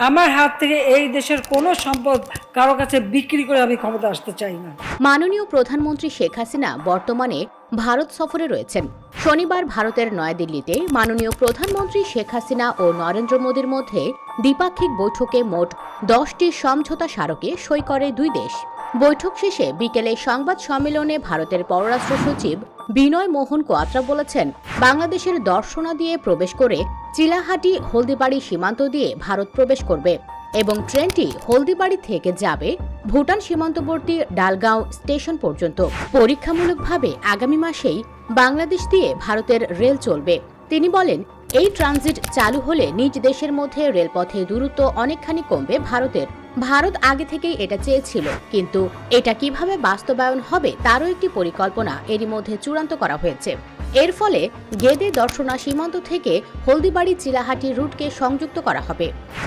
আমার হাত থেকে এই দেশের কোনো সম্পদ কারো কাছে বিক্রি করে আমি ক্ষমতা আসতে চাই না। মাননীয় প্রধানমন্ত্রী শেখ হাসিনা বর্তমানে ভারত সফরে রয়েছেন। শনিবার ভারতের নয়াদিল্লিতে মাননীয় প্রধানমন্ত্রী শেখ হাসিনা ও নরেন্দ্র মোদীর মধ্যে দ্বিপাক্ষিক বৈঠকে মোট 10টি সমঝোতা স্মারকে সই করে দুই দেশ। বৈঠক শেষে বিকেলে সংবাদ সম্মেলনে ভারতের পররাষ্ট্র সচিব বিনয় মোহন কোয়াত্রা বলেছেন, বাংলাদেশের দর্শনা দিয়ে প্রবেশ করে চিলাহাটি হলদিবাড়ি সীমান্ত দিয়ে ভারত প্রবেশ করবে এবং ট্রেনটি হলদিবাড়ি থেকে যাবে ভুটান সীমান্তবর্তী ডালগাঁও স্টেশন পর্যন্ত। পরীক্ষামূলকভাবে আগামী মাসেই বাংলাদেশ দিয়ে ভারতের রেল চলবে। তিনি বলেন, এই ট্রানজিট চালু হলে নিজ দেশের মধ্যে রেলপথে দূরত্ব অনেকখানি কমবে ভারতের। ভারত আগে থেকেই এটা চেয়েছিল, কিন্তু এটা কিভাবে বাস্তবায়ন হবে তারও একটি পরিকল্পনা এরই মধ্যে চূড়ান্ত করা হয়েছে। এর ফলে গেদে দর্শনা সীমান্ত থেকে হলদিবাড়ি চিলাহাটি রুটকে সংযুক্ত করা হবে।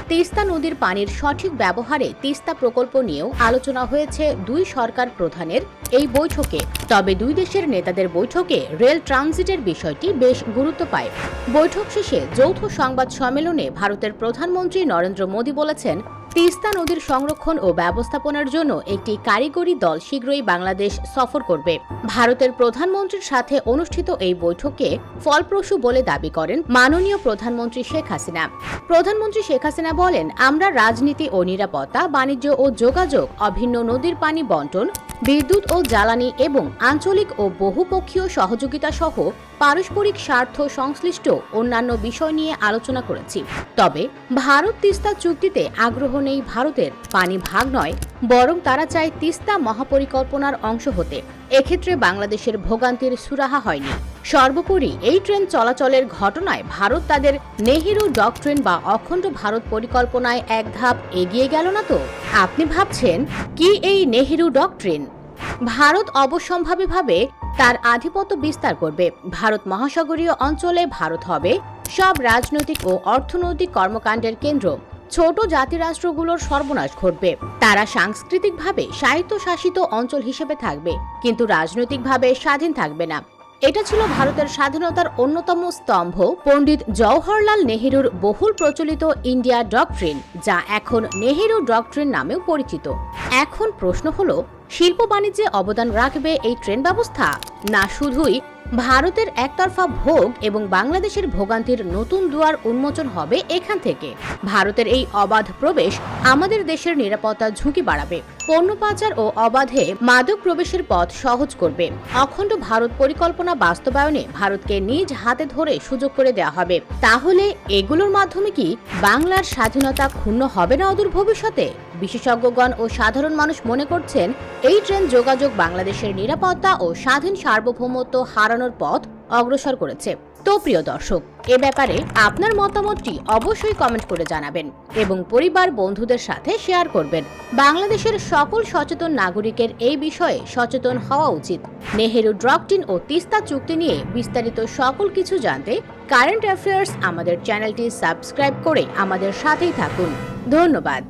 তিস্তা নদীর পানির সঠিক ব্যবহারে তিস্তা প্রকল্প নিয়েও আলোচনা হয়েছে দুই সরকার প্রধানের এই বৈঠকে। তবে দুই দেশের নেতাদের বৈঠকে রেল ট্রানজিটের বিষয়টি বেশ গুরুত্ব পায়। বৈঠক শেষে যৌথ সংবাদ সম্মেলনে ভারতের প্রধানমন্ত্রী নরেন্দ্র মোদী বলেছেন, তিস্তা নদীর সংরক্ষণ ও ব্যবস্থাপনার জন্য একটি কারিগরি দল শীঘ্রই বাংলাদেশ সফর করবে। ভারতের প্রধানমন্ত্রীর সাথে অনুষ্ঠিত এই বৈঠকে ফলপ্রসূ বলে দাবি করেন মাননীয় প্রধানমন্ত্রী শেখ হাসিনা। প্রধানমন্ত্রী শেখ হাসিনা বলেন, আমরা রাজনীতি ও নিরাপত্তা, বাণিজ্য ও যোগাযোগ, অভিন্ন নদীর পানি বন্টন, বিদ্যুৎ ও জ্বালানি এবং আঞ্চলিক ও বহুপক্ষীয় সহযোগিতা সহ পারস্পরিক স্বার্থ সংশ্লিষ্ট অন্যান্য বিষয় নিয়ে আলোচনা করেছি। তবে ভারত তিস্তা চুক্তিতে আগ্রহ নেই ভারতের। পানি ভাগ নয়, বরং তারা চায় তিস্তা মহাপরিকল্পনার অংশ হতে। এক্ষেত্রে বাংলাদেশের ভোগান্তির সুরাহা হয়নি। সর্বোপরি এই ট্রেন চলাচলের ঘটনায় ভারত তাদের নেহেরু ডকট্রিন বা অখণ্ড ভারত পরিকল্পনায় এক ধাপ এগিয়ে গেল না তো? আপনি ভাবছেন কি এই নেহেরু ডকট্রিন? ভারত অবশ্যম্ভাবীভাবে তার আধিপত্য বিস্তার করবে। ভারত মহাসাগরীয় অঞ্চলে ভারত হবে সব রাজনৈতিক ও অর্থনৈতিক কর্মকাণ্ডের কেন্দ্র। ছোট জাতিরাষ্ট্রগুলোর সর্বনাশ ঘটবে। তারা সাংস্কৃতিকভাবে স্বায়ত্তশাসিত অঞ্চল হিসেবে থাকবে, কিন্তু রাজনৈতিকভাবে স্বাধীন থাকবে না। এটা ছিল ভারতের স্বাধীনতার অন্যতম স্তম্ভ পণ্ডিত জওহরলাল নেহেরুর বহুল প্রচলিত ইন্ডিয়া ডকট্রিন, যা এখন নেহেরু ডকট্রিন নামেও পরিচিত। এখন প্রশ্ন হলো, শিল্প বাণিজ্যে অবদান রাখবে এই ট্রেন ব্যবস্থা, না শুধুই ভারতের একতরফা ভোগ এবং বাংলাদেশের ভোগান্তির নতুন দুয়ার উন্মোচন হবে এখান থেকে? ভারতের এই অবাধ প্রবেশ আমাদের দেশের নিরাপত্তা ঝুঁকি বাড়াবে, পণ্য পাচার ও অবাধে মাদক প্রবেশের পথ সহজ করবে। অখণ্ড ভারত পরিকল্পনা বাস্তবায়নে ভারতকে নিজ হাতে ধরে সুযোগ করে দেওয়া হবে। তাহলে এগুলোর মাধ্যমে কি বাংলার স্বাধীনতা ক্ষুণ্ণ হবে না অদূর ভবিষ্যতে? বিশেষজ্ঞগণ ও সাধারণ মানুষ মনে করছেন, এই ট্রেন যোগাযোগ বাংলাদেশের নিরাপত্তা ও স্বাধীন সার্বভৌমত্ব হারানোর পথ অগ্রসর করেছে। তো প্রিয় দর্শক, এ ব্যাপারে আপনার মতামতটি অবশ্যই কমেন্ট করে জানাবেন এবং পরিবার বন্ধুদের সাথে শেয়ার করবেন। বাংলাদেশের সকল সচেতন নাগরিকের এই বিষয়ে সচেতন হওয়া উচিত। নেহেরু ডকট্রিন ও তিস্তা চুক্তি নিয়ে বিস্তারিত সকল কিছু জানতে কারেন্ট অ্যাফেয়ার্স আমাদের চ্যানেলটি সাবস্ক্রাইব করে আমাদের সাথেই থাকুন। ধন্যবাদ।